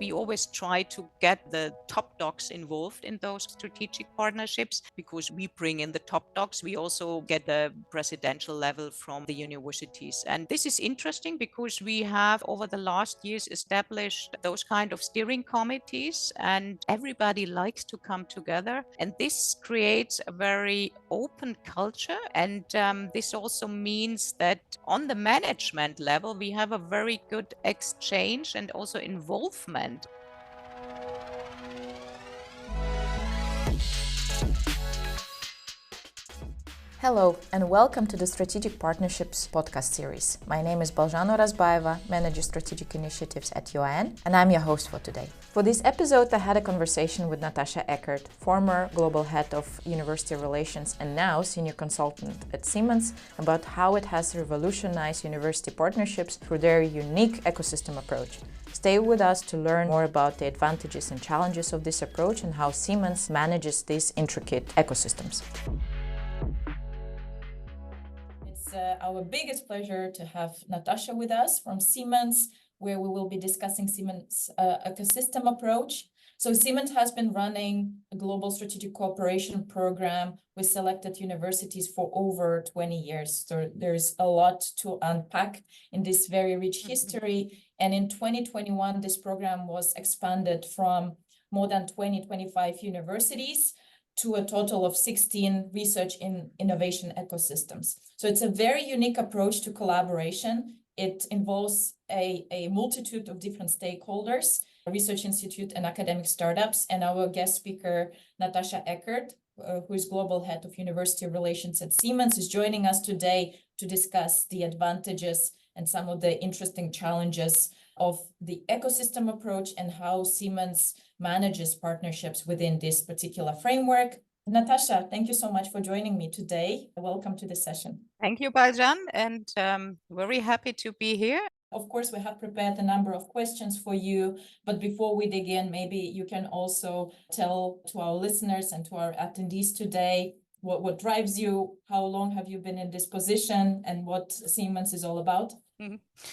We always try to get the top docs involved in those strategic partnerships because we bring in the top docs. We also get the presidential level from the universities. And this is interesting because we have over the last years established those kind of steering committees, and everybody likes to come together. And this creates a very open culture. And this also means that on the management level, we have a very good exchange and also involvement. Hello and welcome to the Strategic Partnerships podcast series. My name is Balzhano Razbaeva, Manager Strategic Initiatives at UIN, and I'm your host for today. For this episode, I had a conversation with Natasha Eckert, former Global Head of University Relations and now Senior Consultant at Siemens, about how it has revolutionized university partnerships through their unique ecosystem approach. Stay with us to learn more about the advantages and challenges of this approach and how Siemens manages these intricate ecosystems. It's our biggest pleasure to have Natasha with us from Siemens, where we will be discussing Siemens' ecosystem approach. So Siemens has been running a global strategic cooperation program with selected universities for over 20 years. So there's a lot to unpack in this very rich history. And in 2021, this program was expanded from more than 25 universities to a total of 16 research and innovation ecosystems. So it's a very unique approach to collaboration. It involves a multitude of different stakeholders, research institute and academic startups. And our guest speaker, Natasha Eckert, who is Global Head of University Relations at Siemens, is joining us today to discuss the advantages and some of the interesting challenges of the ecosystem approach and how Siemens manages partnerships within this particular framework. Natasha, thank you so much for joining me today. Welcome to the session. Thank you, Balzhan, and very happy to be here. Of course, we have prepared a number of questions for you, but before we dig in, maybe you can also tell to our listeners and to our attendees today what drives you, how long have you been in this position, and what Siemens is all about?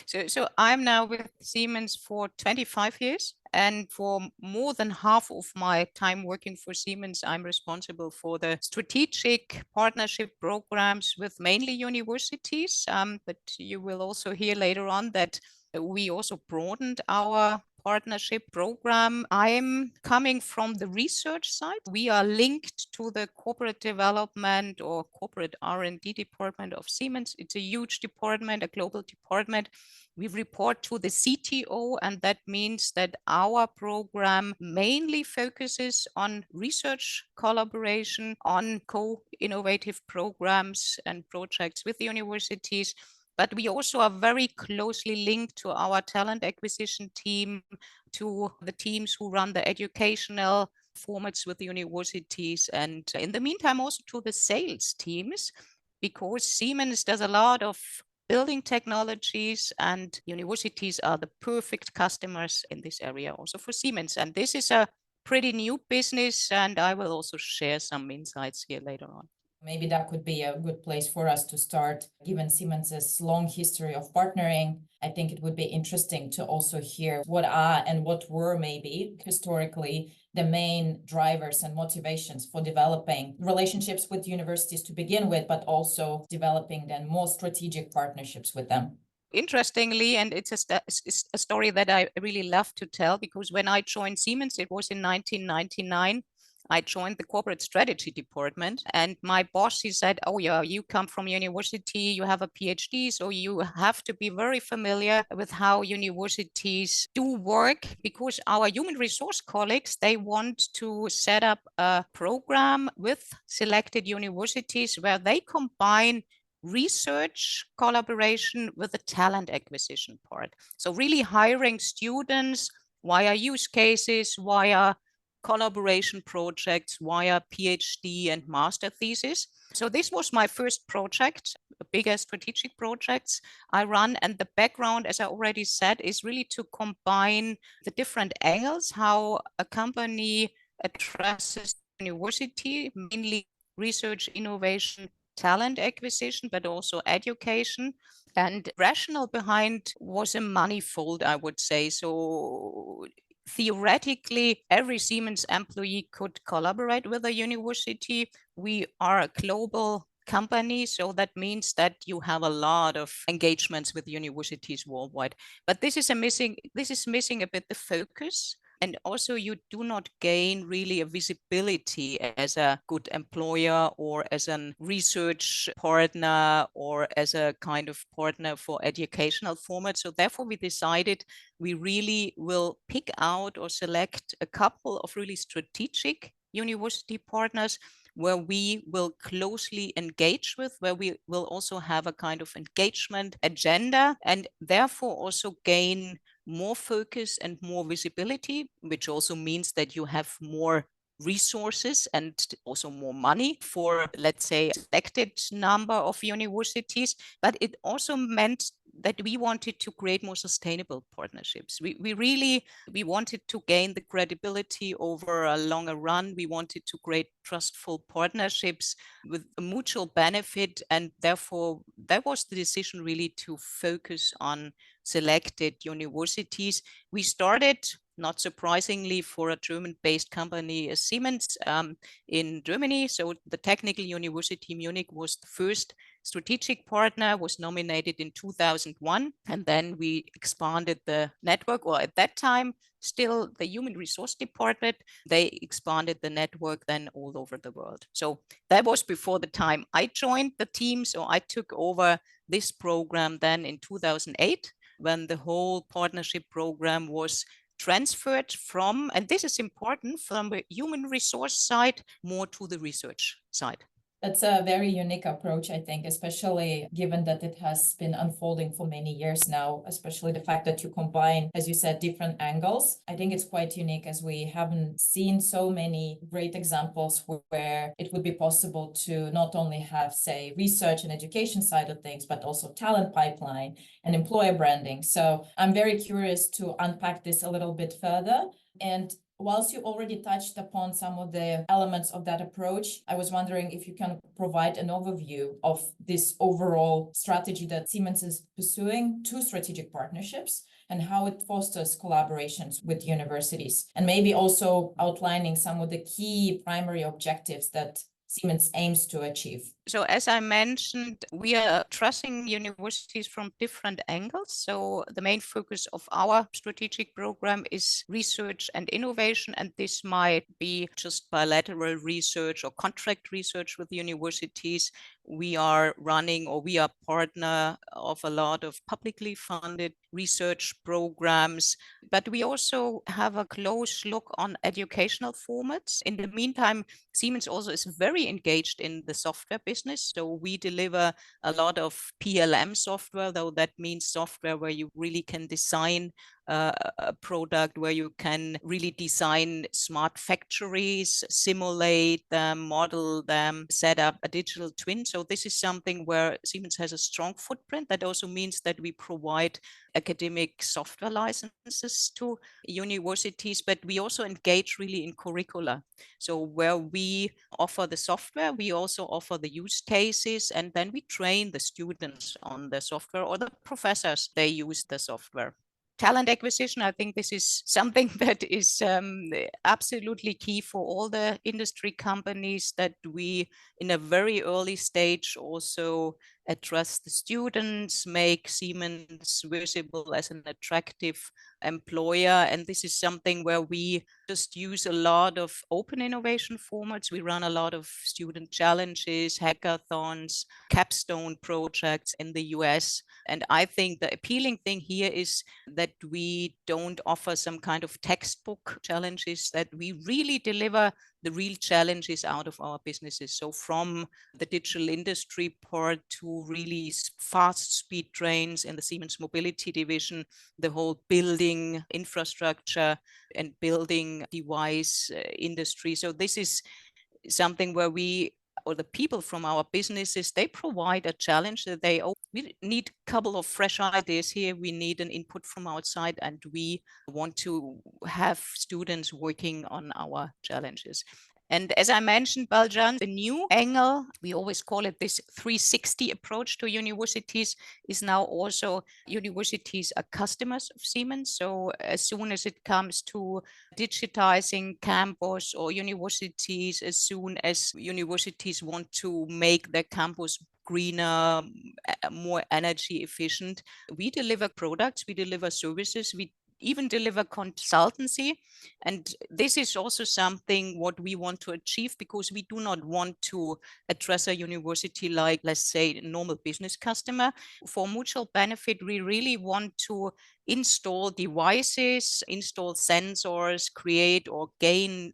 So I'm now with Siemens for 25 years, and for more than half of my time working for Siemens, I'm responsible for the strategic partnership programs with mainly universities. But you will also hear later on that we also broadened our partnership program. I'm coming from the research side. We are linked to the corporate development or corporate R&D department of Siemens. It's a huge department, a global department. We report to the CTO, and that means that our program mainly focuses on research collaboration, on co-innovative programs and projects with the universities. But we also are very closely linked to our talent acquisition team, to the teams who run the educational formats with the universities, and in the meantime also to the sales teams, because Siemens does a lot of building technologies and universities are the perfect customers in this area also for Siemens. And this is a pretty new business, and I will also share some insights here later on. Maybe that could be a good place for us to start. Given Siemens's long history of partnering, I think it would be interesting to also hear what are and what were maybe historically the main drivers and motivations for developing relationships with universities to begin with, but also developing then more strategic partnerships with them. Interestingly, and it's a story that I really love to tell, because when I joined Siemens, it was in 1999. I joined the corporate strategy department, and my boss, he said, oh yeah, you come from university, you have a PhD, so you have to be very familiar with how universities do work, because our human resource colleagues, they want to set up a program with selected universities where they combine research collaboration with the talent acquisition part. So really hiring students via use cases, via collaboration projects, via PhD and master thesis. So this was my first project, the biggest strategic projects I run. And the background, as I already said, is really to combine the different angles, how a company addresses university, mainly research, innovation, talent acquisition, but also education. And rationale behind was a manifold, I would say. So theoretically, every Siemens employee could collaborate with a university. We are a global company, so that means that you have a lot of engagements with universities worldwide. But this is missing a bit the focus. And also you do not gain really a visibility as a good employer or as a research partner or as a kind of partner for educational format. So therefore we decided we really will pick out or select a couple of really strategic university partners where we will closely engage with, where we will also have a kind of engagement agenda and therefore also gain more focus and more visibility, which also means that you have more resources and also more money for, let's say, a selected number of universities. But it also meant that we wanted to create more sustainable partnerships. We wanted to gain the credibility over a longer run. We wanted to create trustful partnerships with a mutual benefit. And therefore, that was the decision really to focus on selected universities. We started, not surprisingly, for a German-based company, Siemens, in Germany. So the Technical University Munich was the first strategic partner, was nominated in 2001. And then we expanded the network, or at that time, still the Human Resource Department. They expanded the network then all over the world. So that was before the time I joined the team. So I took over this program then in 2008, when the whole partnership program was transferred from, and this is important, from the human resource side more to the research side. That's a very unique approach, I think, especially given that it has been unfolding for many years now, especially the fact that you combine, as you said, different angles. I think it's quite unique, as we haven't seen so many great examples where it would be possible to not only have, say, research and education side of things, but also talent pipeline and employer branding. So I'm very curious to unpack this a little bit further. And whilst you already touched upon some of the elements of that approach, I was wondering if you can provide an overview of this overall strategy that Siemens is pursuing, two strategic partnerships, and how it fosters collaborations with universities, and maybe also outlining some of the key primary objectives that Siemens aims to achieve. So as I mentioned, we are addressing universities from different angles. So the main focus of our strategic program is research and innovation. And this might be just bilateral research or contract research with universities. We are running, or we are partner of a lot of publicly funded research programs, but we also have a close look on educational formats. In the meantime, Siemens also is very engaged in the software business. So we deliver a lot of PLM software, though that means software where you really can design a product, where you can really design smart factories, simulate them, model them, set up a digital twin. So this is something where Siemens has a strong footprint. That also means that we provide academic software licenses to universities, but we also engage really in curricula. So where we offer the software, we also offer the use cases, and then we train the students on the software, or the professors, they use the software. Talent acquisition, I think this is something that is absolutely key for all the industry companies, that we, in a very early stage, also address the students, make Siemens visible as an attractive employer. And this is something where we just use a lot of open innovation formats. We run a lot of student challenges, hackathons, capstone projects in the US. And I think the appealing thing here is that we don't offer some kind of textbook challenges, that we really deliver the real challenges out of our businesses. So from the digital industry part to really fast speed trains in the Siemens Mobility division, the whole building infrastructure and building device industry. So this is something where we, or the people from our businesses, they provide a challenge that we need a couple of fresh ideas here. We need an input from outside, and we want to have students working on our challenges. And as I mentioned, Baljan, the new angle, we always call it this 360 approach to universities, is now also universities are customers of Siemens. So as soon as it comes to digitizing campus or universities, as soon as universities want to make their campus greener, more energy efficient, we deliver products, we deliver services, we even deliver consultancy. And this is also something what we want to achieve, because we do not want to address a university like, let's say, a normal business customer. For mutual benefit, we really want to install devices, install sensors, create or gain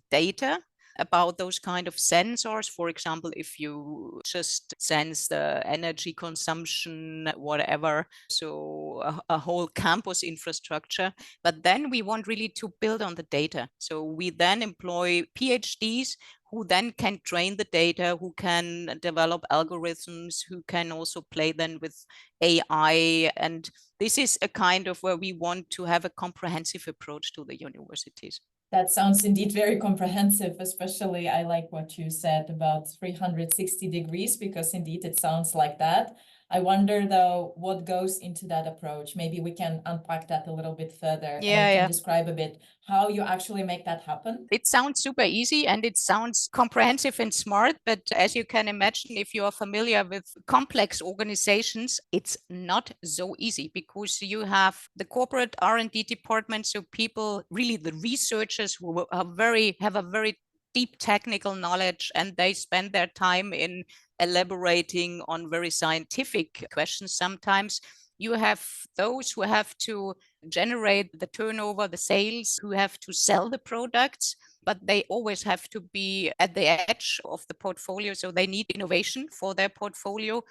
data about those kind of sensors. For example, if you just sense the energy consumption, whatever, so a whole campus infrastructure. But then we want really to build on the data. So we then employ PhDs who then can train the data, who can develop algorithms, who can also play then with AI. And this is a kind of where we want to have a comprehensive approach to the universities. That sounds indeed very comprehensive, especially I like what you said about 360 degrees, because indeed it sounds like that. I wonder though, what goes into that approach? Maybe we can unpack that a little bit further and you can describe a bit how you actually make that happen. It sounds super easy and it sounds comprehensive and smart, but as you can imagine, if you are familiar with complex organizations, it's not so easy, because you have the corporate R&D department, so people, really the researchers who have a very deep technical knowledge, and they spend their time in elaborating on very scientific questions sometimes. You have those who have to generate the turnover, the sales, who have to sell the products, but they always have to be at the edge of the portfolio. So they need innovation for their portfolio.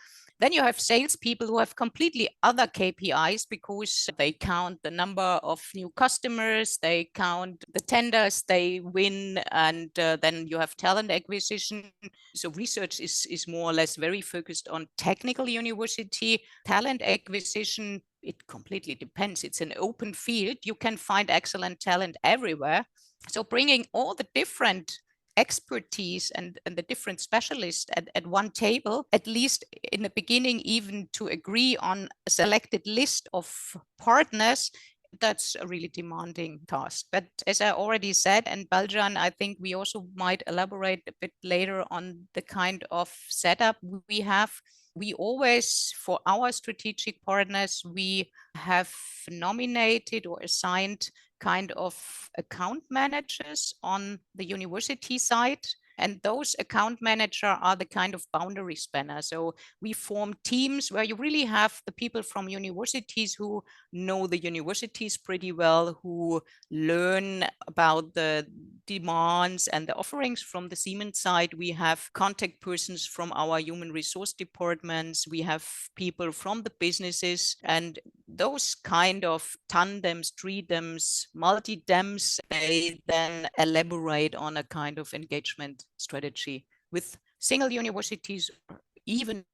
Then you have salespeople who have completely other KPIs, because they count the number of new customers, they count the tenders they win, and then you have talent acquisition. So research is more or less very focused on technical university. Talent acquisition, it completely depends. It's an open field. You can find excellent talent everywhere. So bringing all the different expertise and the different specialists at one table, at least in the beginning, even to agree on a selected list of partners, that's a really demanding task. But as I already said, and Baljan, I think we also might elaborate a bit later on the kind of setup we have. We always, for our strategic partners, we have nominated or assigned kind of account managers on the university side. And those account managers are the kind of boundary spanner. So we form teams where you really have the people from universities who know the universities pretty well, who learn about the demands and the offerings from the Siemens side. We have contact persons from our human resource departments. We have people from the businesses, and those kind of tandems, tridems, multi-dems, they then elaborate on a kind of engagement strategy with single universities or even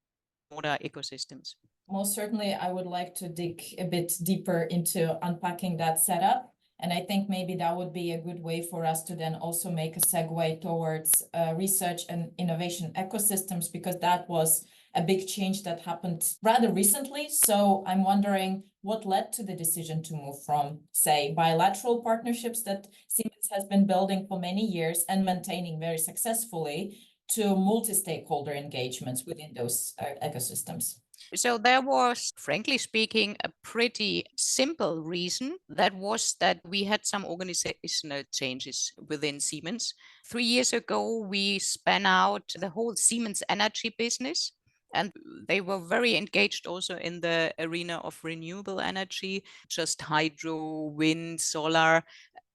broader ecosystems. Most certainly, I would like to dig a bit deeper into unpacking that setup. And I think maybe that would be a good way for us to then also make a segue towards research and innovation ecosystems, because that was a big change that happened rather recently. So I'm wondering what led to the decision to move from, say, bilateral partnerships that Siemens has been building for many years and maintaining very successfully, to multi-stakeholder engagements within those ecosystems. So there was, frankly speaking, a pretty simple reason. That was that we had some organizational changes within Siemens. 3 years ago, we spun out the whole Siemens energy business. And they were very engaged also in the arena of renewable energy, just hydro, wind, solar,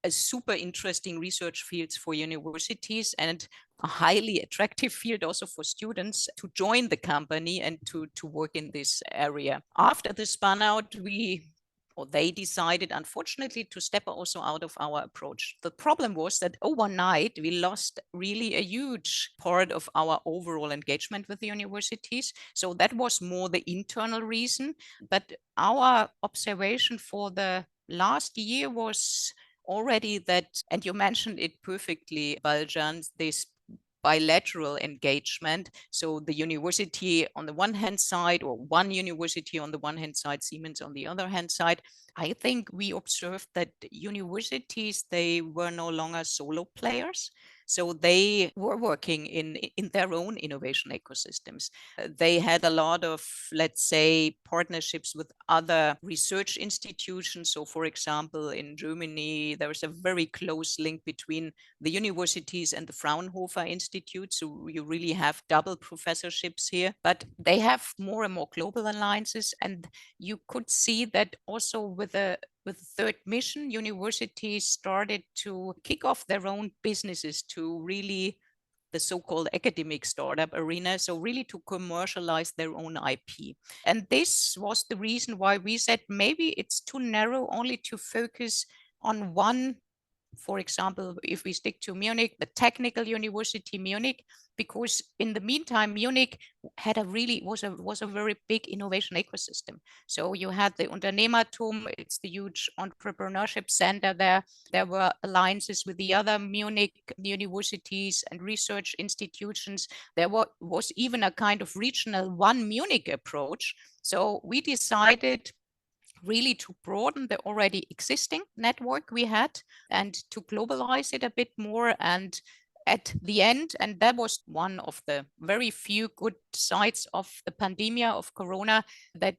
a super interesting research fields for universities, and a highly attractive field also for students to join the company and to work in this area. After the spun out, they decided, unfortunately, to step also out of our approach. The problem was that overnight we lost really a huge part of our overall engagement with the universities. So that was more the internal reason. But our observation for the last year was already that, and you mentioned it perfectly, Baljan, this bilateral engagement. So the university on the one hand side, or one university on the one hand side, Siemens on the other hand side. I think we observed that universities, they were no longer solo players. So they were working in their own innovation ecosystems. They had a lot of, let's say, partnerships with other research institutions. So for example, in Germany, there is a very close link between the universities and the Fraunhofer Institute. So you really have double professorships here, but they have more and more global alliances. And you could see that also with the third mission, universities started to kick off their own businesses to really the so-called academic startup arena, so really to commercialize their own IP. And this was the reason why we said maybe it's too narrow only to focus on one. For example, if we stick to Munich, the Technical University Munich, because in the meantime, Munich had was a very big innovation ecosystem. So you had the Unternehmertum, it's the huge entrepreneurship center there. There were alliances with the other Munich universities and research institutions. There was even a kind of regional one Munich approach. So we decided really to broaden the already existing network we had and to globalize it a bit more. And at the end, and that was one of the very few good sides of the pandemic of Corona, that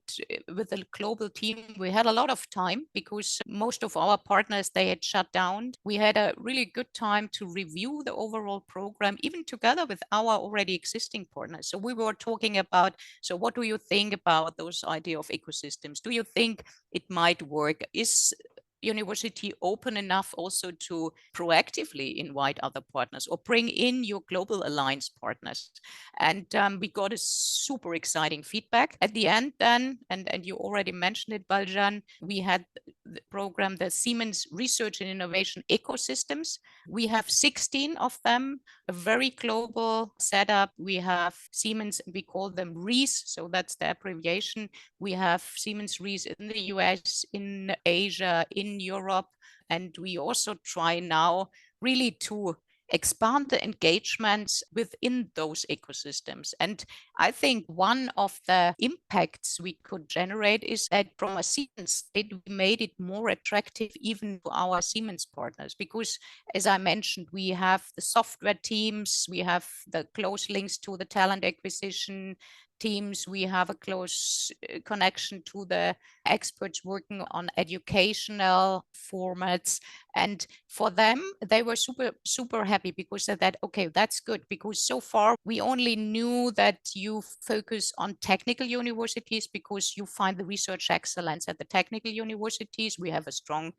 with the global team, we had a lot of time because most of our partners, they had shut down. We had a really good time to review the overall program, even together with our already existing partners. So we were talking about, so what do you think about those idea of ecosystems? Do you think it might work? Is university open enough also to proactively invite other partners or bring in your global alliance partners? And we got a super exciting feedback at the end then, and you already mentioned it, Baljan, we had the program, the Siemens Research and Innovation Ecosystems. We have 16 of them, a very global setup. We have Siemens, we call them REES, so that's the abbreviation. We have Siemens REES in the US, in Asia, in Europe, and we also try now really to expand the engagements within those ecosystems. And I think one of the impacts we could generate is that from a Siemens side, we made it more attractive even to our Siemens partners, because as I mentioned, we have the software teams, we have the close links to the talent acquisition teams, we have a close connection to the experts working on educational formats. And for them, they were super happy because they said, okay, that's good, because so far we only knew that you focus on technical universities because you find the research excellence at the technical universities. We have a strong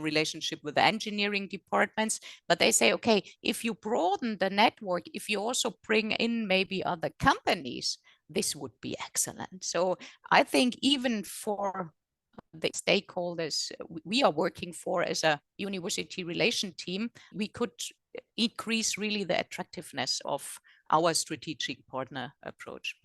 relationship with the engineering departments, but they say, okay, if you broaden the network, if you also bring in maybe other companies, this would be excellent. So I think even for the stakeholders we are working for as a university relation team, we could increase really the attractiveness of our strategic partner approach.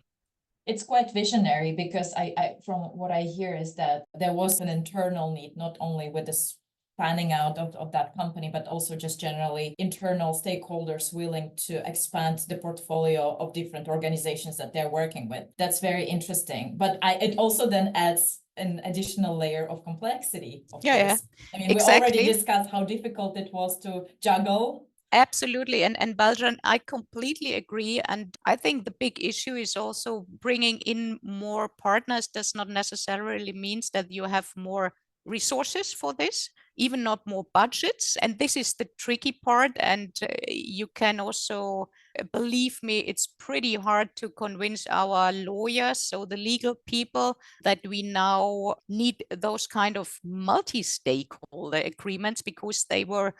It's quite visionary, because I from what I hear is that there was an internal need, not only with this planning out of that company, but also just generally internal stakeholders willing to expand the portfolio of different organizations that they're working with. That's very interesting. But it also then adds an additional layer of complexity, of course. Yeah, I mean, exactly. we already discussed how difficult it was to juggle. Absolutely. And Baljan, I completely agree. And I think the big issue is also bringing in more partners does not necessarily means that you have more resources for this, even not more budgets. And this is the tricky part. And you can also, believe me, it's pretty hard to convince our lawyers, so the legal people, that we now need those kind of multi-stakeholder agreements, because they were,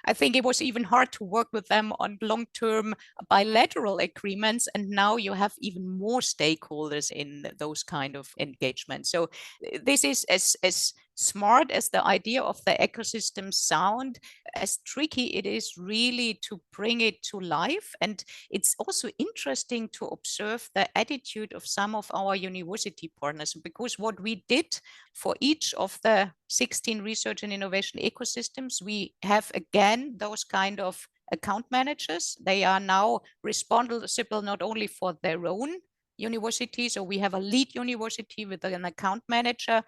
I think it was even hard to work with them on long-term bilateral agreements. And now you have even more stakeholders in those kind of engagements. So this is as smart as the idea of the ecosystem sound, as tricky it is really to bring it to life. And it's also interesting to observe the attitude of some of our university partners, because what we did for each of the 16 research and innovation ecosystems, we have again those kind of account managers. They are now responsible not only for their own university, so we have a lead university with an account manager.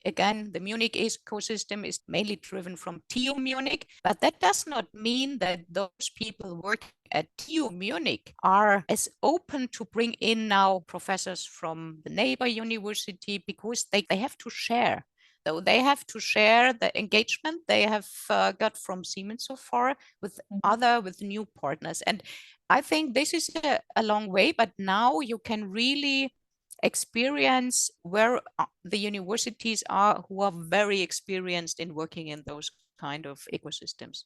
Again, the Munich ecosystem is mainly driven from TU Munich, but that does not mean that those people working at TU Munich are as open to bring in now professors from the neighbor university, because they have to share. So they have to share the engagement they have got from Siemens so far with with new partners. And I think this is a long way, but now you can really experience where the universities are who are very experienced in working in those kind of ecosystems.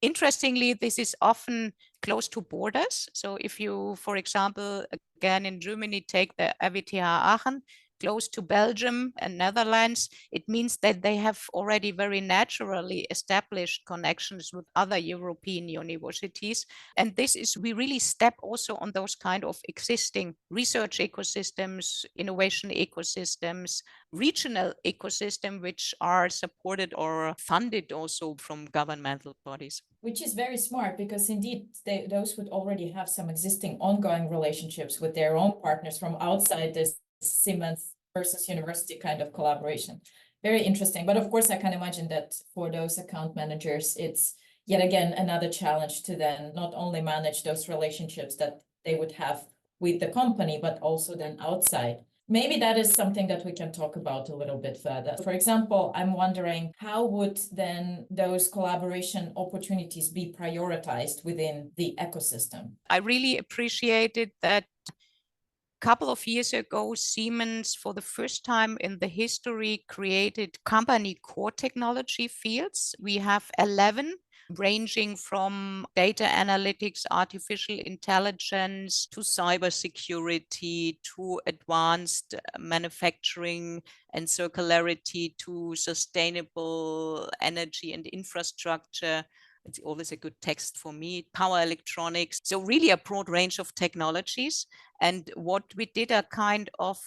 Interestingly, this is often close to borders. So if you, for example, again in Germany, take the RWTH Aachen, close to Belgium and Netherlands, it means that they have already very naturally established connections with other European universities. And this is, we really step also on those kind of existing research ecosystems, innovation ecosystems, regional ecosystem, which are supported or funded also from governmental bodies. Which is very smart, because indeed those would already have some existing ongoing relationships with their own partners from outside this Siemens versus university kind of collaboration. Very interesting. But of course, I can imagine that for those account managers, it's yet again another challenge to then not only manage those relationships that they would have with the company, but also then outside. Maybe that is something that we can talk about a little bit further. For example, I'm wondering, how would then those collaboration opportunities be prioritized within the ecosystem? I really appreciated that couple of years ago, Siemens, for the first time in the history, created company core technology fields. We have 11, ranging from data analytics, artificial intelligence, to cybersecurity, to advanced manufacturing and circularity, to sustainable energy and infrastructure. It's always a good text for me, power electronics. So really a broad range of technologies. And what we did, a kind of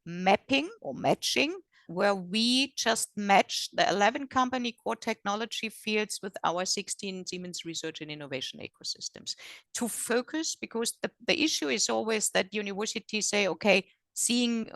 mapping or matching, where we just matched the 11 company core technology fields with our 16 Siemens research and innovation ecosystems to focus, because the issue is always that universities say, okay, seeing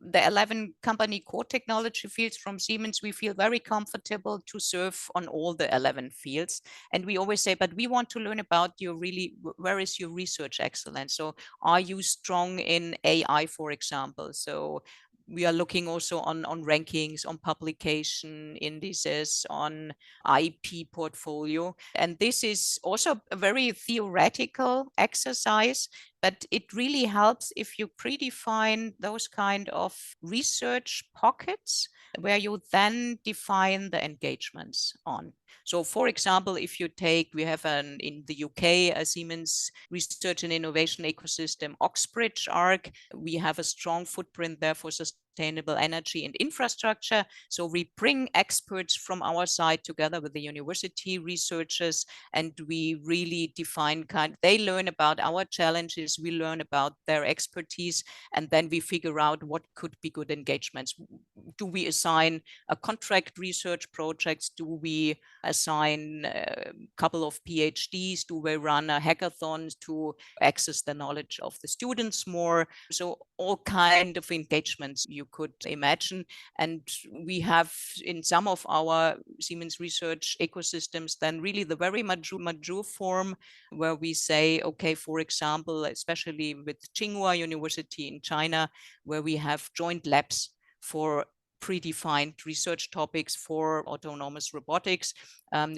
the 11 company core technology fields from Siemens, we feel very comfortable to serve on all the 11 fields. And we always say, but we want to learn about your really, where is your research excellence? So are you strong in AI, for example? So we are looking also on rankings, on publication indices, on IP portfolio. And this is also a very theoretical exercise, but it really helps if you predefine those kind of research pockets where you then define the engagements on. So for example, if you take, we have in the UK, a Siemens research and innovation ecosystem, Oxbridge ARC. We have a strong footprint there for sustainable energy and infrastructure. So we bring experts from our side together with the university researchers, and we really define they learn about our challenges, we learn about their expertise, and then we figure out what could be good engagements. Do we assign a contract research projects? Do we assign a couple of PhDs? Do we run a hackathon to access the knowledge of the students more? So all kind of engagements you could imagine. And we have in some of our Siemens research ecosystems then really the very mature form, where we say, okay, for example, especially with Tsinghua University in China, where we have joint labs for predefined research topics for autonomous robotics.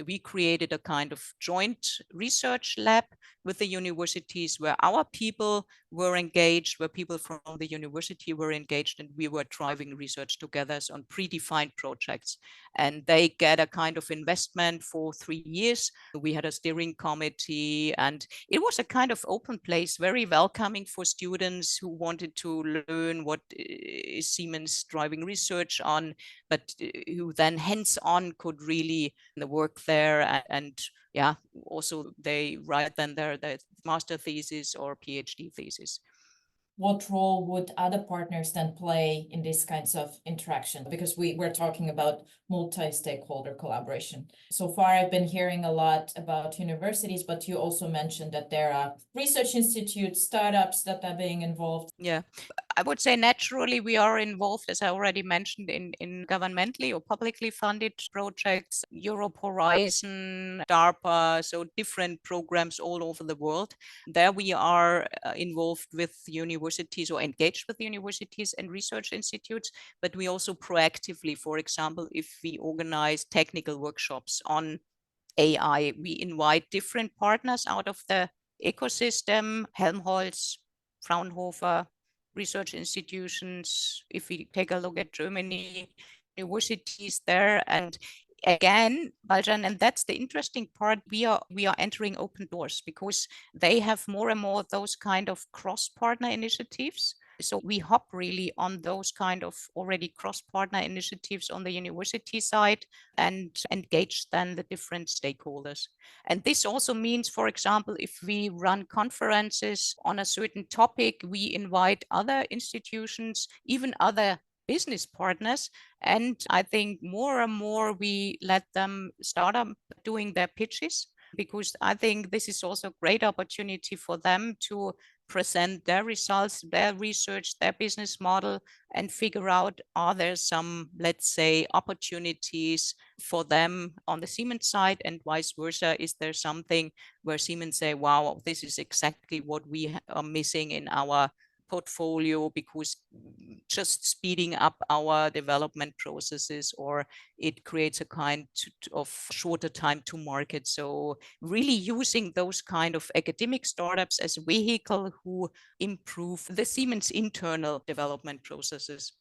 We created a kind of joint research lab with the universities where our people were engaged, where people from the university were engaged, and we were driving research together on predefined projects. And they get a kind of investment for 3 years. We had a steering committee, and it was a kind of open place, very welcoming for students who wanted to learn what is Siemens driving research, research on, but who then hands-on could really work there, and yeah, also they write then their master thesis or PhD thesis. What role would other partners then play in these kinds of interaction? Because we're talking about multi-stakeholder collaboration. So far, I've been hearing a lot about universities, but you also mentioned that there are research institutes, startups that are being involved. Yeah, I would say naturally we are involved, as I already mentioned, in governmentally or publicly funded projects, Europe Horizon, DARPA, so different programs all over the world. There we are involved with universities or engaged with universities and research institutes, but we also proactively, for example, if we organize technical workshops on AI, we invite different partners out of the ecosystem, Helmholtz, Fraunhofer, research institutions. If we take a look at Germany, universities there, and again, Baljan, and that's the interesting part, we are entering open doors because they have more and more those kind of cross-partner initiatives. So we hop really on those kind of already cross-partner initiatives on the university side and engage then the different stakeholders. And this also means, for example, if we run conferences on a certain topic, we invite other institutions, even other business partners. And I think more and more we let them start up doing their pitches, because I think this is also a great opportunity for them to present their results, their research, their business model, and figure out, are there some, let's say, opportunities for them on the Siemens side, and vice versa? Is there something where Siemens say, wow, this is exactly what we are missing in our portfolio, because just speeding up our development processes, or it creates a kind of shorter time to market. So really using those kind of academic startups as a vehicle who improve the Siemens internal development processes.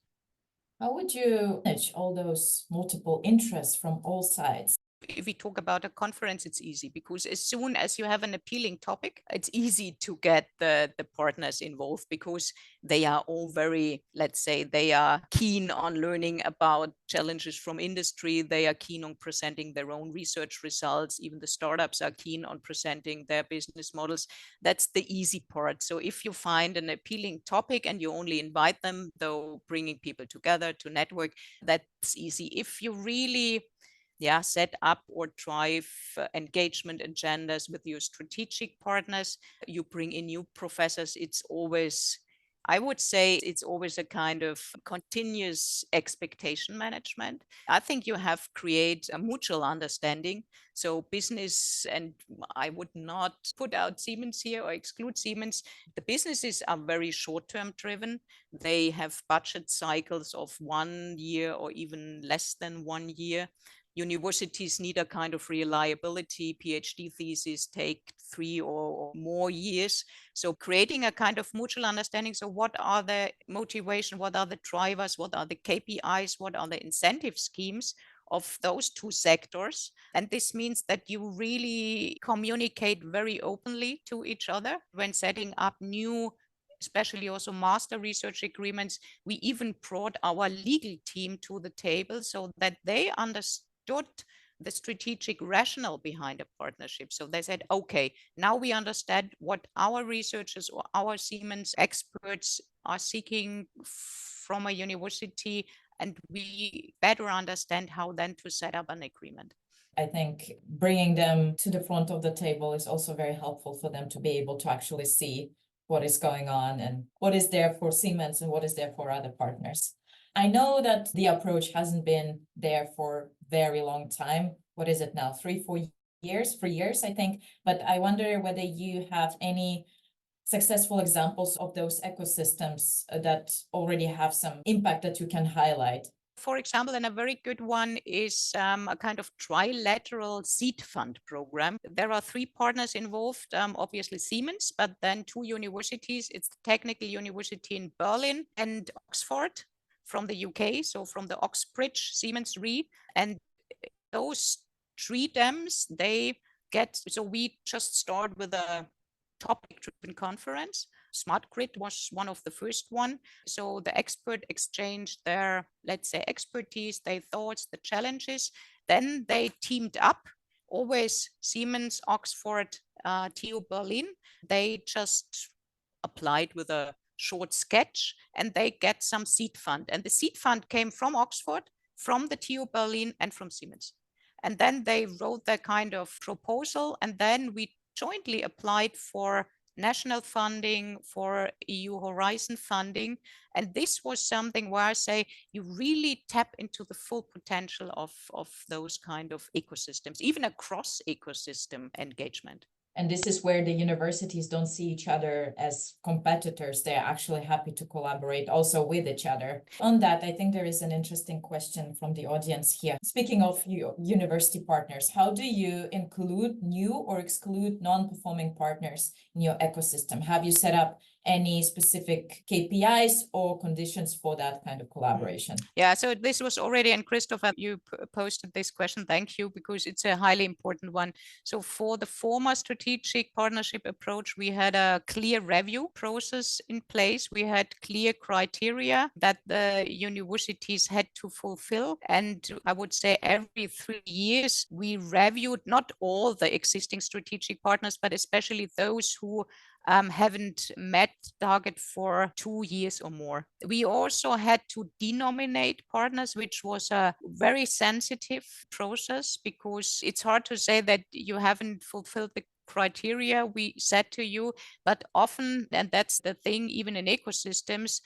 How would you manage all those multiple interests from all sides? If we talk about a conference, it's easy, because as soon as you have an appealing topic, it's easy to get the partners involved, because they are all very, let's say, they are keen on learning about challenges from industry. They are keen on presenting their own research results. Even the startups are keen on presenting their business models. That's the easy part. So if you find an appealing topic and you only invite them, though bringing people together to network, that's easy. If you really set up or drive engagement agendas with your strategic partners, you bring in new professors, it's always, I would say, it's always a kind of continuous expectation management. I think you have create a mutual understanding. So business, and I would not put out Siemens here or exclude Siemens, the businesses are very short-term driven. They have budget cycles of 1 year or even less than 1 year. Universities need a kind of reliability. PhD theses take 3 or more years. So creating a kind of mutual understanding. So what are the motivation? What are the drivers? What are the KPIs? What are the incentive schemes of those two sectors? And this means that you really communicate very openly to each other when setting up new, especially also master research agreements. We even brought our legal team to the table so that they understood the strategic rationale behind a partnership. So they said, okay, now we understand what our researchers or our Siemens experts are seeking from a university, and we better understand how then to set up an agreement. I think bringing them to the front of the table is also very helpful for them to be able to actually see what is going on and what is there for Siemens and what is there for other partners. I know that the approach hasn't been there for very long time. What is it now? 3-4 years? 3 years, I think. But I wonder whether you have any successful examples of those ecosystems that already have some impact that you can highlight. For example, and a very good one is a kind of trilateral seed fund program. There are 3 partners involved, obviously Siemens, but then 2 universities. It's the Technical University in Berlin and Oxford from the UK, so from the Oxbridge Siemens Re. And those 3 DEMs, they get, so we just start with a topic-driven conference. smart grid was one of the first one. So the expert exchanged their, let's say, expertise, their thoughts, the challenges. Then they teamed up, always Siemens, Oxford, TU Berlin. They just applied with a short sketch and they get some seed fund. And the seed fund came from Oxford, from the TU Berlin, and from Siemens. And then they wrote their kind of proposal, and then we jointly applied for national funding, for EU Horizon funding. And this was something where I say you really tap into the full potential of those kind of ecosystems, even a cross ecosystem engagement. And this is where the universities don't see each other as competitors. They're actually happy to collaborate also with each other. On that, I think there is an interesting question from the audience here. Speaking of university partners, how do you include new or exclude non-performing partners in your ecosystem? Have you set up any specific KPIs or conditions for that kind of collaboration? Yeah, so this was already, and Christopher, you posted this question. Thank you, because it's a highly important one. So for the former strategic partnership approach, we had a clear review process in place. We had clear criteria that the universities had to fulfill. And I would say every 3 years, we reviewed not all the existing strategic partners, but especially those who haven't met target for 2 years or more. We also had to denominate partners, which was a very sensitive process, because it's hard to say that you haven't fulfilled the criteria we set to you, but often, and that's the thing, even in ecosystems,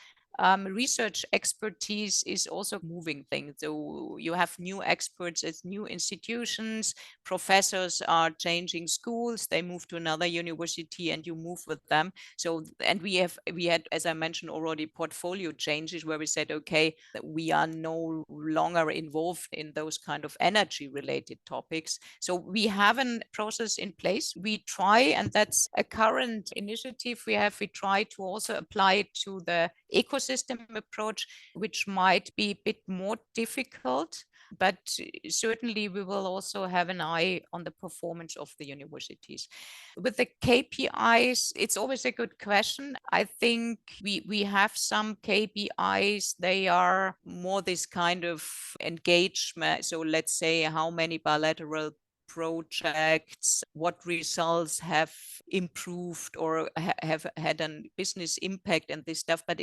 research expertise is also a moving thing. So you have new experts at new institutions, professors are changing schools, they move to another university and you move with them. So, and we had, as I mentioned already, portfolio changes where we said, okay, we are no longer involved in those kind of energy related topics. So we have a process in place. We try, and that's a current initiative we have, we try to also apply it to the ecosystem approach, which might be a bit more difficult, but certainly we will also have an eye on the performance of the universities. With the KPIs, it's always a good question. I think we have some KPIs, they are more this kind of engagement. So let's say how many bilateral projects, what results have improved or have had a business impact and this stuff, but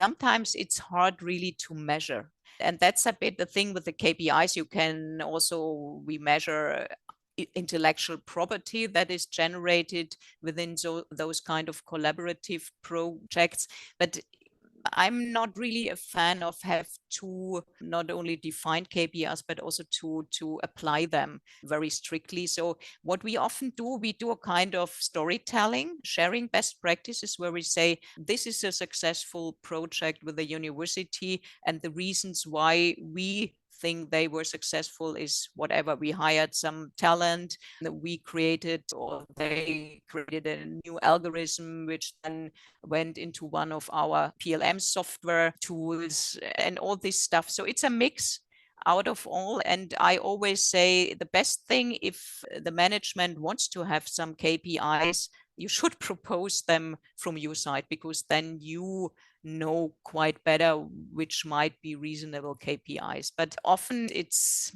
sometimes it's hard really to measure. And that's a bit the thing with the KPIs. We measure intellectual property that is generated within those kind of collaborative projects, but I'm not really a fan of have to not only define KPIs, but also to apply them very strictly. So what we often do, we do a kind of storytelling, sharing best practices where we say, this is a successful project with the university and the reasons why we think they were successful is whatever. We hired some talent that we created, or they created a new algorithm, which then went into one of our PLM software tools and all this stuff. So it's a mix out of all. And I always say the best thing, if the management wants to have some KPIs, you should propose them from your side, because then you know quite better which might be reasonable KPIs. But often it's,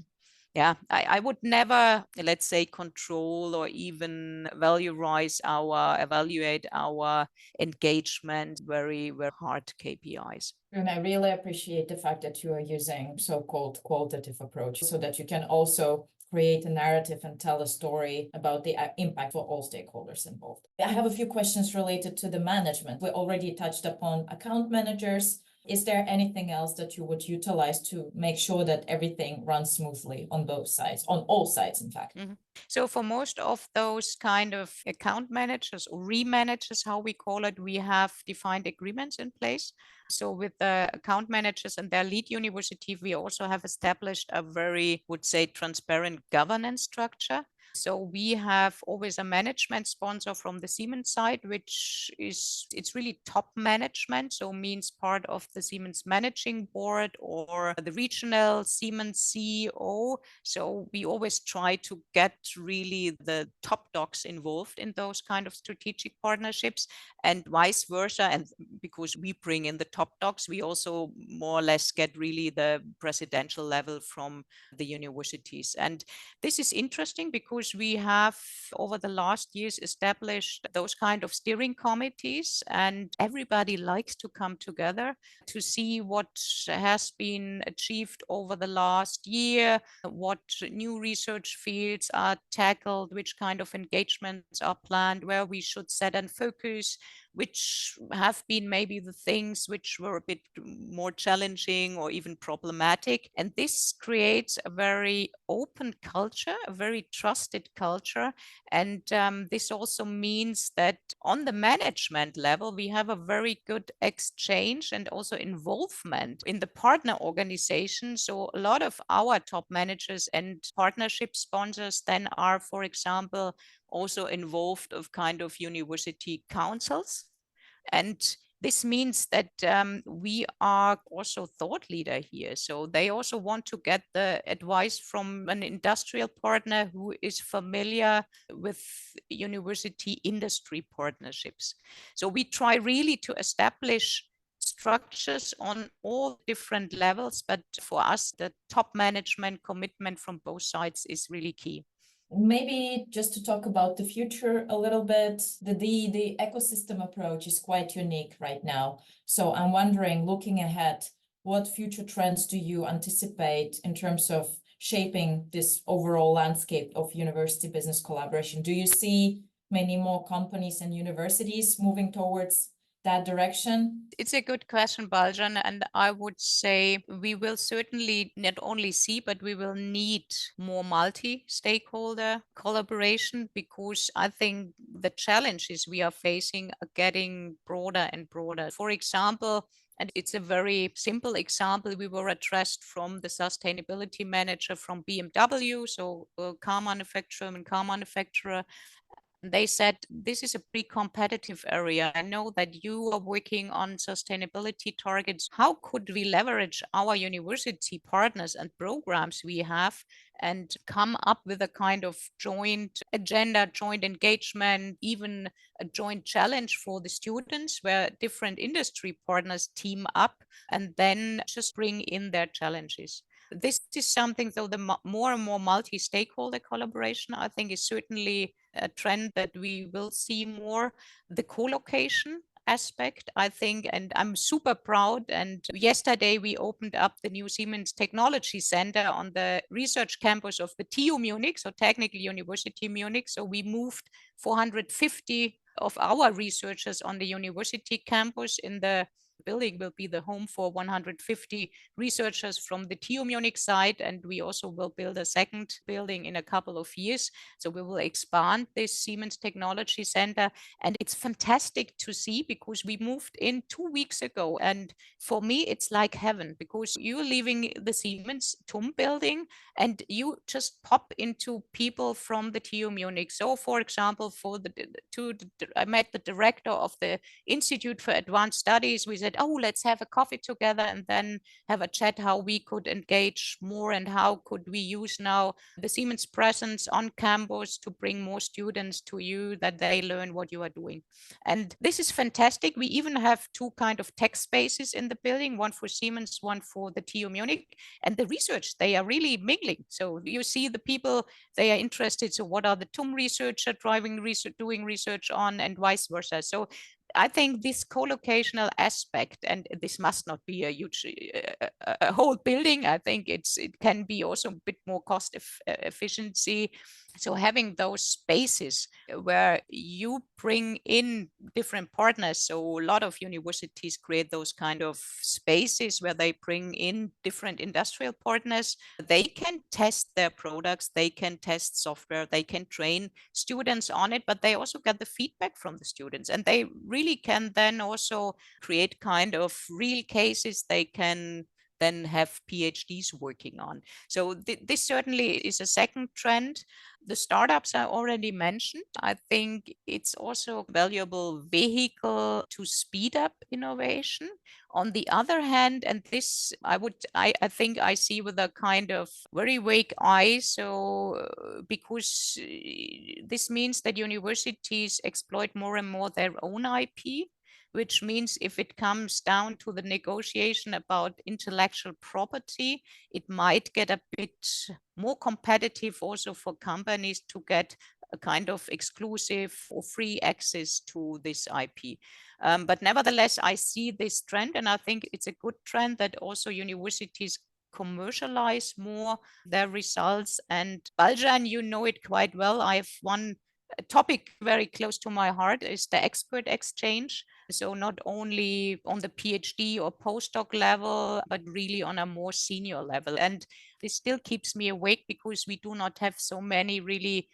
yeah, I would never, let's say, control or even evaluate our engagement very, very hard KPIs. And I really appreciate the fact that you are using so-called qualitative approach so that you can also create a narrative and tell a story about the impact for all stakeholders involved. I have a few questions related to the management. We already touched upon account managers. Is there anything else that you would utilize to make sure that everything runs smoothly on both sides, on all sides, in fact? Mm-hmm. So for most of those kind of account managers or re-managers, how we call it, we have defined agreements in place. So with the account managers and their lead university, we also have established a very, would say, transparent governance structure. So we have always a management sponsor from the Siemens side, which it's really top management. So means part of the Siemens managing board or the regional Siemens CEO. So we always try to get really the top dogs involved in those kind of strategic partnerships and vice versa. And because we bring in the top dogs, we also more or less get really the presidential level from the universities. And this is interesting because we have over the last years established those kind of steering committees, and everybody likes to come together to see what has been achieved over the last year, what new research fields are tackled, which kind of engagements are planned, where we should set and focus, which have been maybe the things which were a bit more challenging or even problematic. And this creates a very open culture, a very trusted culture. And this also means that on the management level, we have a very good exchange and also involvement in the partner organization. So a lot of our top managers and partnership sponsors then are, for example, also involved of kind of university councils. And this means that we are also thought leader here. So they also want to get the advice from an industrial partner who is familiar with university industry partnerships. So we try really to establish structures on all different levels, but for us, the top management commitment from both sides is really key. Maybe just to talk about the future a little bit, the ecosystem approach is quite unique right now. So I'm wondering, looking ahead, what future trends do you anticipate in terms of shaping this overall landscape of university business collaboration? Do you see many more companies and universities moving towards that direction? It's a good question, Baljan, and I would say we will certainly not only see, but we will need more multi-stakeholder collaboration, because I think the challenges we are facing are getting broader and broader. For example, and it's a very simple example, we were addressed from the sustainability manager from BMW, so a car manufacturer. They said, this is a pretty competitive area. I know that you are working on sustainability targets. How could we leverage our university partners and programs we have and come up with a kind of joint agenda, joint engagement, even a joint challenge for the students where different industry partners team up and then just bring in their challenges? This is something, though, the more and more multi-stakeholder collaboration, I think, is certainly a trend that we will see more. The co-location aspect, I think, and I'm super proud. And yesterday we opened up the new Siemens Technology Center on the research campus of the TU Munich, so Technical University Munich. So we moved 450 of our researchers on the university campus. In the building will be the home for 150 researchers from the TU Munich side, and we also will build a second building in a couple of years. So we will expand this Siemens Technology Center, and it's fantastic to see because we moved in 2 weeks ago, and for me it's like heaven, because you're leaving the Siemens TUM building and you just pop into people from the TU Munich. So for example, I met the director of the Institute for Advanced Studies. We said, oh, let's have a coffee together and then have a chat how we could engage more and how could we use now the Siemens presence on campus to bring more students to you, that they learn what you are doing. And this is fantastic. We even have two kind of tech spaces in the building, one for Siemens, one for the TU Munich. And the research, they are really mingling. So you see the people, they are interested. So what are the TUM researcher driving research, doing research on, and vice versa. So I think this co-locational aspect, and this must not be a huge a whole building. I think it can be also a bit more cost efficiency. So having those spaces where you bring in different partners. So a lot of universities create those kind of spaces where they bring in different industrial partners. They can test their products, they can test software, they can train students on it, but they also get the feedback from the students, and they really can then also create kind of real cases. They can then have PhDs working on. So this certainly is a second trend. The startups I already mentioned, I think it's also a valuable vehicle to speed up innovation. On the other hand, and this I think I see with a kind of very vague eye, so because this means that universities exploit more and more their own IP, which means if it comes down to the negotiation about intellectual property, it might get a bit more competitive also for companies to get a kind of exclusive or free access to this IP. But nevertheless, I see this trend, and I think it's a good trend that also universities commercialize more their results. And Baljan, you know it quite well. I have one topic very close to my heart is the expert exchange. So not only on the PhD or postdoc level, but really on a more senior level. And this still keeps me awake because we do not have so many really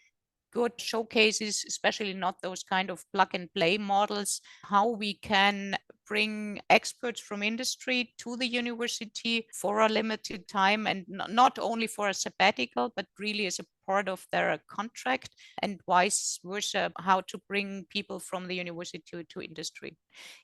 good showcases, especially not those kind of plug and play models, how we can bring experts from industry to the university for a limited time, and not only for a sabbatical, but really as a part of their contract, and vice versa, how to bring people from the university to industry.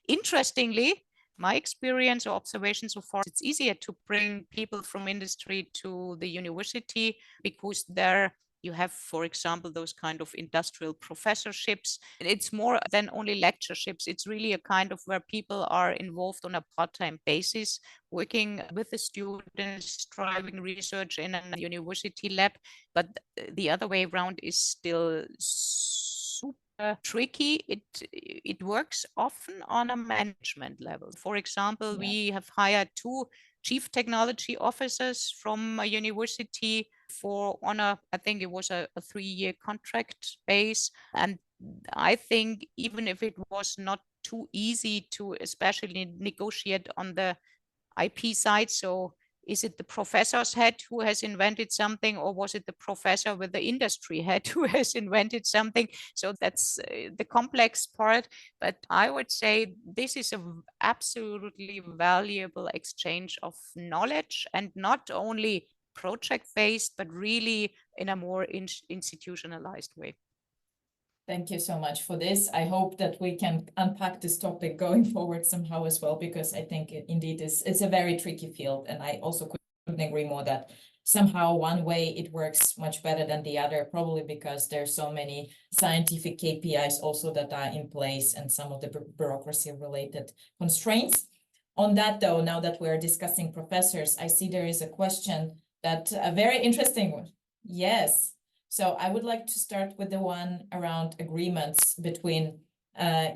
Interestingly, my experience or observation so far, it's easier to bring people from industry to the university because there you have, for example, those kind of industrial professorships. It's more than only lectureships. It's really a kind of where people are involved on a part-time basis, working with the students, driving research in a university lab. But the other way around is still super tricky. It works often on a management level. For example, we have hired 2 chief technology officers from a university I think it was a 3-year contract base. And I think even if it was not too easy to especially negotiate on the IP side, so is it the professor's head who has invented something, or was it the professor with the industry head who has invented something? So that's the complex part. But I would say this is an absolutely valuable exchange of knowledge, and not only project-based, but really in a more institutionalized way. Thank you so much for this. I hope that we can unpack this topic going forward somehow as well, because I think indeed it's a very tricky field. And I also couldn't agree more that somehow one way it works much better than the other, probably because there's so many scientific KPIs also that are in place and some of the bureaucracy related constraints. On that though, now that we're discussing professors, I see there is a question that a very interesting one. Yes. So I would like to start with the one around agreements between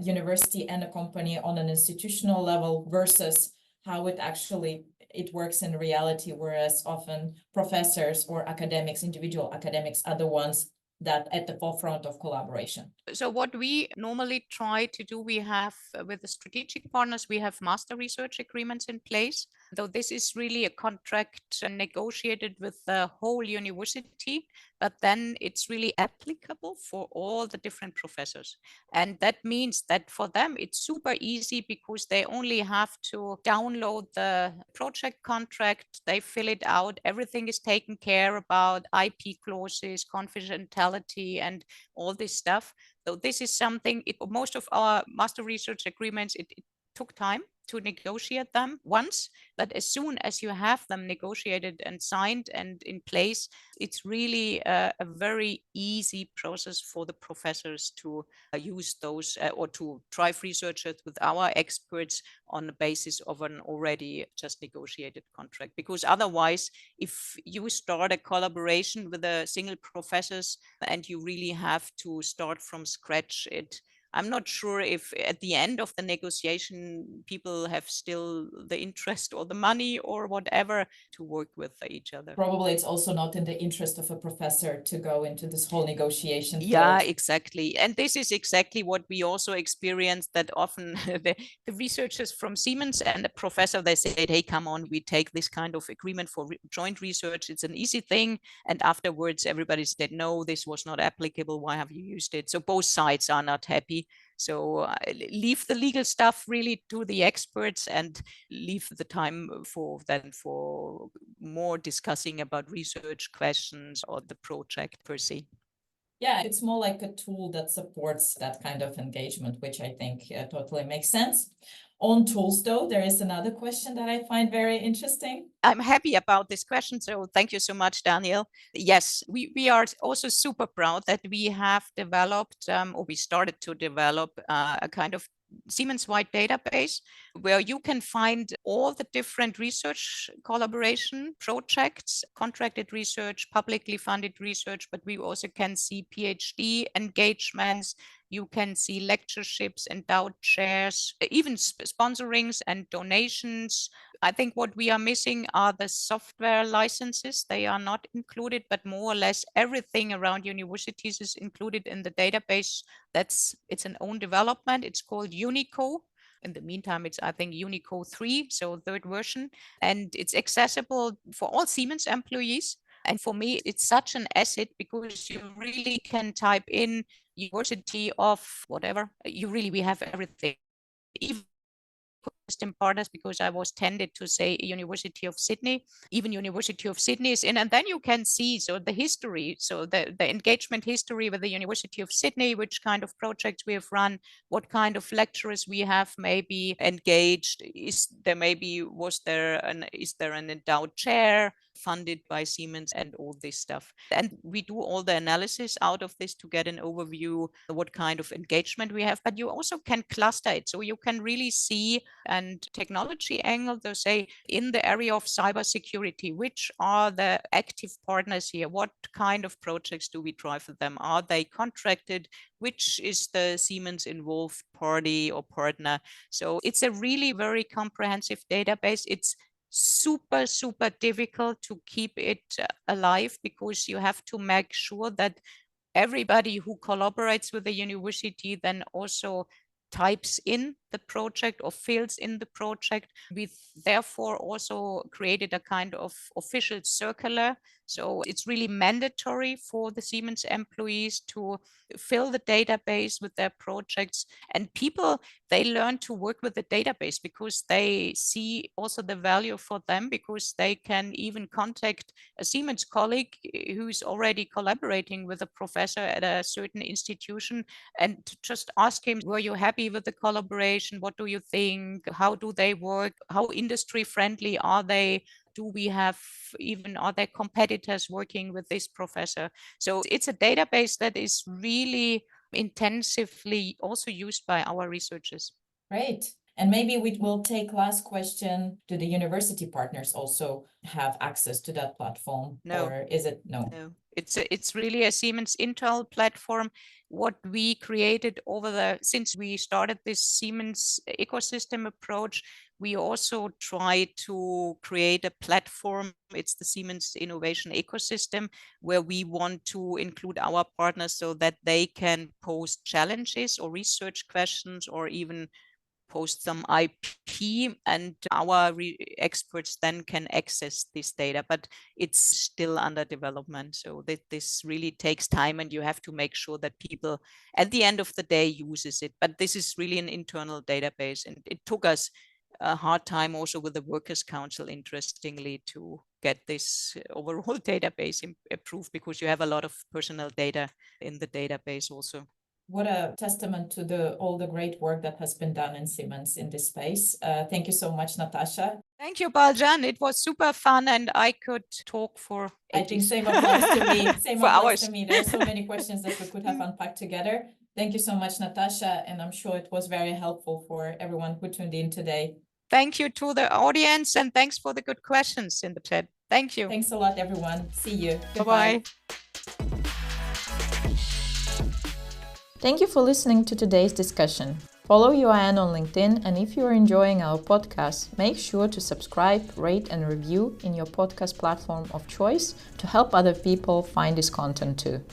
university and a company on an institutional level versus how it works in reality, whereas often professors or academics, individual academics, are the ones that at the forefront of collaboration. So what we normally try to do, we have with the strategic partners, we have master research agreements in place. Though this is really a contract negotiated with the whole university, but then it's really applicable for all the different professors. And that means that for them, it's super easy because they only have to download the project contract, they fill it out, everything is taken care about, IP clauses, confidentiality, and all this stuff. So this is something, most of our master research agreements, it took time to negotiate them once, but as soon as you have them negotiated and signed and in place, it's really a very easy process for the professors to use those or to drive researchers with our experts on the basis of an already just negotiated contract. Because otherwise, if you start a collaboration with a single professors and you really have to start from scratch, I'm not sure if at the end of the negotiation, people have still the interest or the money or whatever to work with each other. Probably it's also not in the interest of a professor to go into this whole negotiation field. Yeah, exactly. And this is exactly what we also experienced, that often the researchers from Siemens and the professor, they said, hey, come on, we take this kind of agreement for joint research. It's an easy thing. And afterwards, everybody said, no, this was not applicable. Why have you used it? So both sides are not happy. So leave the legal stuff really to the experts and leave the time for more discussing about research questions or the project per se. Yeah, it's more like a tool that supports that kind of engagement, which I think totally makes sense. On tools, though, there is another question that I find very interesting. I'm happy about this question, so thank you so much, Daniel. Yes, we are also super proud that we have developed, or we started to develop a kind of Siemens-wide database where you can find all the different research collaboration projects, contracted research, publicly funded research, but we also can see PhD engagements. You can see lectureships, endowed chairs, even sponsorings and donations. I think what we are missing are the software licenses. They are not included, but more or less everything around universities is included in the database. It's an own development. It's called Unico. In the meantime, it's, I think, Unico 3, so third version. And it's accessible for all Siemens employees. And for me, it's such an asset because you really can type in University of whatever. We have everything. Even system partners, because I was tended to say University of Sydney, even University of Sydney is in, and then you can see the history, so the engagement history with the University of Sydney, which kind of projects we have run, what kind of lecturers we have maybe engaged, is there an endowed chair funded by Siemens, and all this stuff. And we do all the analysis out of this to get an overview of what kind of engagement we have, but you also can cluster it. So you can really see, and technology angle, to say in the area of cybersecurity, which are the active partners here? What kind of projects do we drive for them? Are they contracted? Which is the Siemens involved party or partner? So it's a really very comprehensive database. It's super difficult to keep it alive because you have to make sure that everybody who collaborates with the university then also types in the project or fills in the project. We therefore also created a kind of official circular. So it's really mandatory for the Siemens employees to fill the database with their projects. And people, they learn to work with the database because they see also the value for them, because they can even contact a Siemens colleague who's already collaborating with a professor at a certain institution and just ask him, were you happy with the collaboration? What do you think? How do they work? How industry friendly are they? Are there competitors working with this professor? So it's a database that is really intensively also used by our researchers. Great. And maybe we will take last question. Do the university partners also have access to that platform? No. Or is it no? No. It's really a Siemens internal platform. What we created since we started this Siemens ecosystem approach, we also try to create a platform. It's the Siemens Innovation Ecosystem, where we want to include our partners so that they can post challenges or research questions or even post some IP, and our experts then can access this data, but it's still under development. So this really takes time, and you have to make sure that people at the end of the day uses it. But this is really an internal database, and it took us a hard time also with the Workers' Council, interestingly, to get this overall database approved, because you have a lot of personal data in the database also. What a testament to all the great work that has been done in Siemens in this space. Thank you so much, Natasha. Thank you, Baljan. It was super fun, and I could talk for ages. I think same applies to me. Same for applies hours. to me. There are so many questions that we could have unpacked together. Thank you so much, Natasha, and I'm sure it was very helpful for everyone who tuned in today. Thank you to the audience, and thanks for the good questions in the chat. Thank you. Thanks a lot, everyone. See you. Goodbye. Bye-bye. Thank you for listening to today's discussion. Follow UIN on LinkedIn, and if you are enjoying our podcast, make sure to subscribe, rate and review in your podcast platform of choice to help other people find this content too.